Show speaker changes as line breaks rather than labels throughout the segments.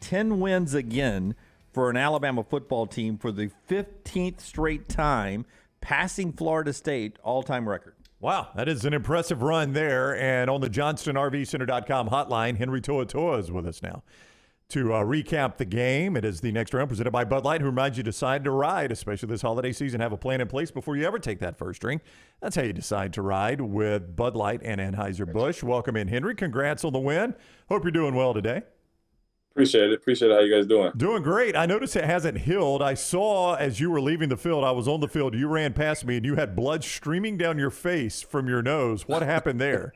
10 wins again for an Alabama football team for the 15th straight time, passing Florida State all-time record.
Wow, that is an impressive run there. And on the JohnstonRVCenter.com hotline, Henry To'oTo'o is with us now to recap the game. It is the next round presented by Bud Light, who reminds you to decide to ride, especially this holiday season. Have a plan in place before you ever take that first drink. That's how you decide to ride with Bud Light and Anheuser-Busch. Welcome in, Henry. Congrats on the win. Hope you're doing well today.
Appreciate it. Appreciate how you guys doing.
Doing great. I noticed it hasn't healed. I saw as you were leaving the field, I was on the field, you ran past me, and you had blood streaming down your face from your nose. What happened there?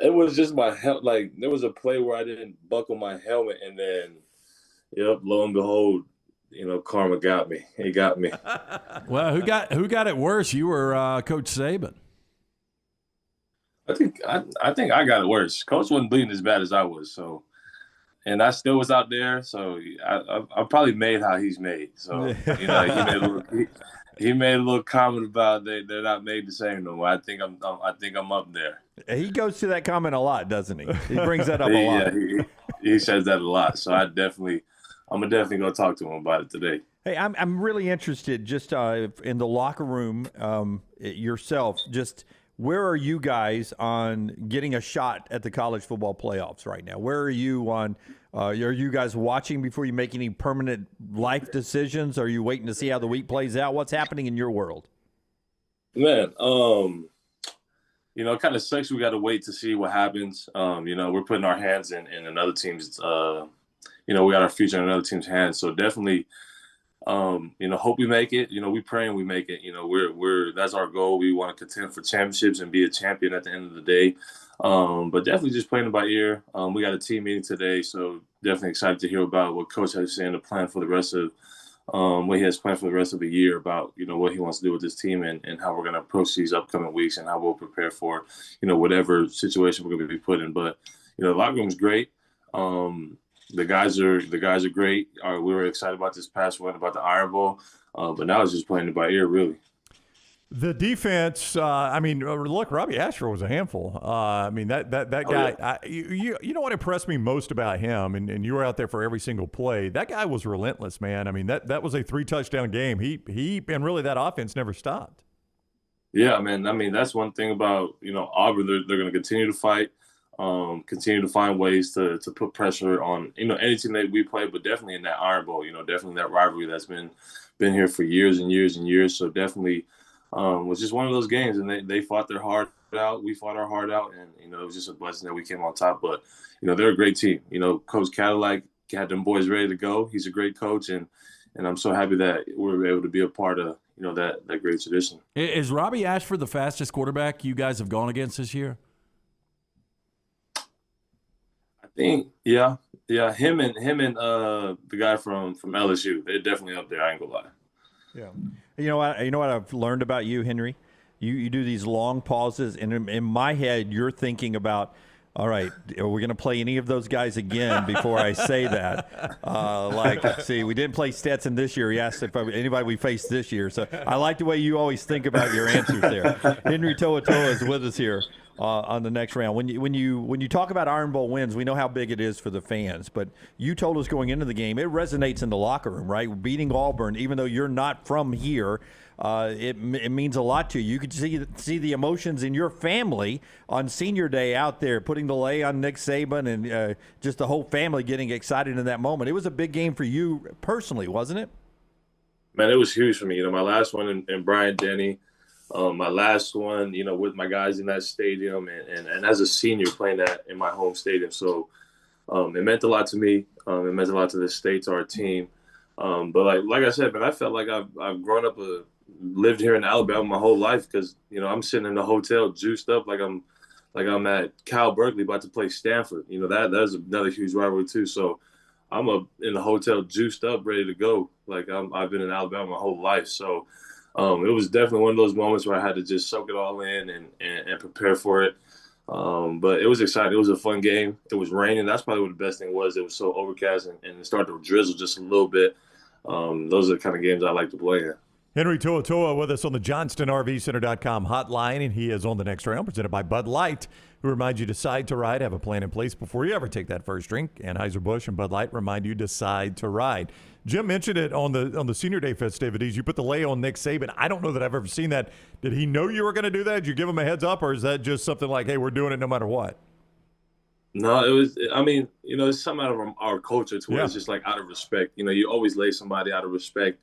It was just my like there was a play where I didn't buckle my helmet, and then, lo and behold, karma got me. It got me.
Well, who got it worse? You or Coach Saban?
I think I got it worse. Coach wasn't bleeding as bad as I was, so. And I still was out there, so I probably made how he's made. So he made a little comment about they're not made the same no more. I think I'm up there.
He goes to that comment a lot, doesn't he? He brings that up a lot.
Yeah, he says that a lot. So I'm definitely gonna talk to him about it today.
Hey, I'm really interested just in the locker room yourself. Just where are you guys on getting a shot at the college football playoffs right now? Where are you on? Are you guys watching before you make any permanent life decisions? Are you waiting to see how the week plays out? What's happening in your world?
Man, it kind of sucks. We got to wait to see what happens. We're putting our hands in another team's. We got our future in another team's hands. So definitely, hope we make it. We pray and we make it. We're that's our goal. We want to contend for championships and be a champion at the end of the day. But definitely just playing it by ear. We got a team meeting today, so definitely excited to hear about what Coach has saying the plan for the rest of what he has planned for the rest of the year about what he wants to do with this team and how we're going to approach these upcoming weeks and how we'll prepare for whatever situation we're going to be put in. But the locker room's great. The guys are great. We were excited about this past one about the Iron Bowl, but now it's just playing it by ear, really.
The defense, look, Robbie Ashford was a handful. That guy,
yeah.
You know what impressed me most about him, and you were out there for every single play. That guy was relentless, man. I mean, that was a 3-touchdown game. He and really that offense never stopped.
Yeah, man. I mean, that's one thing about, Auburn. They're going to continue to fight, continue to find ways to put pressure on, any team that we play, but definitely in that Iron Bowl, definitely that rivalry that's been here for years and years and years. So definitely was just one of those games, and they fought their heart out. We fought our heart out, and, it was just a blessing that we came on top. But, they're a great team. Coach Cadillac had them boys ready to go. He's a great coach, and I'm so happy that we were able to be a part of, that great tradition.
Is Robbie Ashford the fastest quarterback you guys have gone against this year?
I think, yeah. Him and the guy from LSU, they're definitely up there. I ain't gonna lie.
Yeah. You know what I've learned about you, Henry? You do these long pauses, and in my head, you're thinking about, all right, are we going to play any of those guys again before I say that? See, we didn't play Stetson this year. He asked if anybody we faced this year. So I like the way you always think about your answers there. Henry To'oTo'o is with us here on the next round. When you talk about Iron Bowl wins, we know how big it is for the fans. But you told us going into the game, it resonates in the locker room, right? Beating Auburn, even though you're not from here, it means a lot to you. You could see the emotions in your family on senior day out there, putting the lay on Nick Saban and just the whole family getting excited in that moment. It was a big game for you personally, wasn't it?
Man, it was huge for me. My last one in Bryant-Denny, my last one, with my guys in that stadium, and as a senior playing that in my home stadium. So it meant a lot to me. It meant a lot to the state, to our team. But like I said, man, I felt like I've grown up lived here in Alabama my whole life because I'm sitting in the hotel juiced up like I'm at Cal Berkeley about to play Stanford. That's another huge rivalry too. So I'm in the hotel juiced up, ready to go. Like I've been in Alabama my whole life. So it was definitely one of those moments where I had to just soak it all in and prepare for it. But it was exciting. It was a fun game. It was raining. That's probably what the best thing was. It was so overcast and it started to drizzle just a little bit. Those are the kind of games I like to play in.
Henry To'oTo'o with us on the JohnstonRVCenter.com hotline, and he is on the next round, presented by Bud Light, who reminds you decide to ride. Have a plan in place before you ever take that first drink. Anheuser-Busch and Bud Light remind you decide to ride. Jim mentioned it on the Senior Day festivities. You put the lay on Nick Saban. I don't know that I've ever seen that. Did he know you were going to do that? Did you give him a heads up, or is that just something like, hey, we're doing it no matter what?
No, it was. I mean, it's something out of our culture to where it's just like out of respect. You always lay somebody out of respect.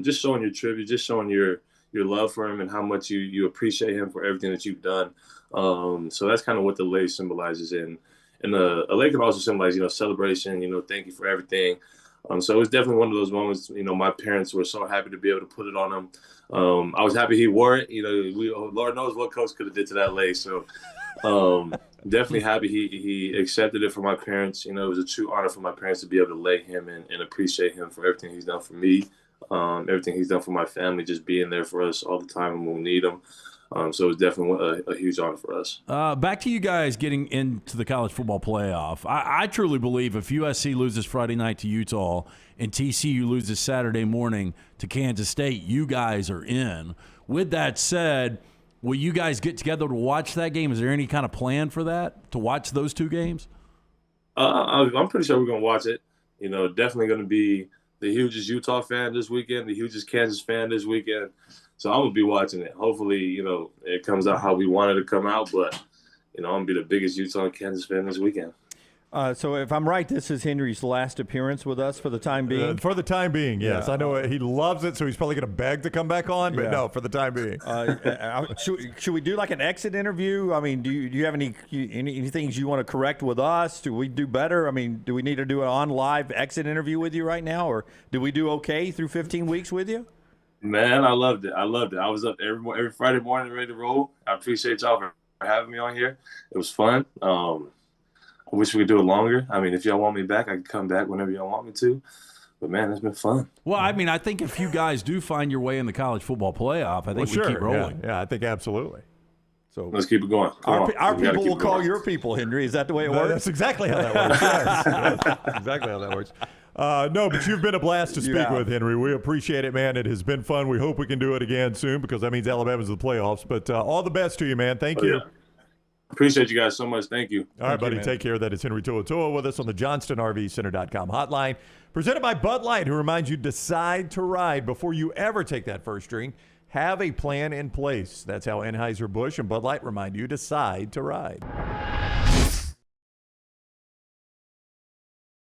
Just showing your tribute, just showing your love for him and how much you appreciate him for everything that you've done. So that's kind of what the lei symbolizes. And a lei can also symbolize, celebration, thank you for everything. So it was definitely one of those moments, my parents were so happy to be able to put it on him. I was happy he wore it. Lord knows what coach could have did to that lei. So definitely happy he accepted it for my parents. It was a true honor for my parents to be able to lay him and appreciate him for everything he's done for me. Everything he's done for my family, just being there for us all the time when we need him. So it was definitely a huge honor for us.
Back to you guys getting into the college football playoff. I truly believe if USC loses Friday night to Utah and TCU loses Saturday morning to Kansas State, you guys are in. With that said, will you guys get together to watch that game? Is there any kind of plan for that, to watch those two games?
I'm pretty sure we're going to watch it. Definitely going to be the hugest Utah fan this weekend, the hugest Kansas fan this weekend. So I'm going to be watching it. Hopefully, it comes out how we want it to come out. But, I'm going to be the biggest Utah and Kansas fan this weekend.
So if I'm right, this is Henry's last appearance with us for the time being?
For the time being, yes.
Yeah.
I know he loves it, so he's probably going to beg to come back on. But no, for the time being.
Should we do like an exit interview? I mean, do you have any things you want to correct with us? Do we do better? I mean, do we need to do an on live exit interview with you right now? Or do we do okay through 15 weeks with you?
Man, I loved it. I was up every Friday morning ready to roll. I appreciate y'all for having me on here. It was fun. I wish we could do it longer. I mean, if y'all want me back, I can come back whenever y'all want me to. But, man, it's been fun.
Well, I mean, I think if you guys do find your way in the college football playoff, I think we keep rolling.
Yeah, I think absolutely. So
let's keep it going.
Our people will call your people, Henry. Is that the way it works?
That's exactly how that works. Yes. That's exactly how that works. No, but you've been a blast to speak with, Henry. We appreciate it, man. It has been fun. We hope we can do it again soon because that means Alabama's in the playoffs. But all the best to you, man. Thank you.
Yeah. Appreciate you guys so much. Thank you.
All right, buddy. Take care. That is Henry To'oTo'o with us on the JohnstonRVCenter.com hotline. Presented by Bud Light, who reminds you decide to ride before you ever take that first drink. Have a plan in place. That's how Anheuser-Busch and Bud Light remind you decide to ride.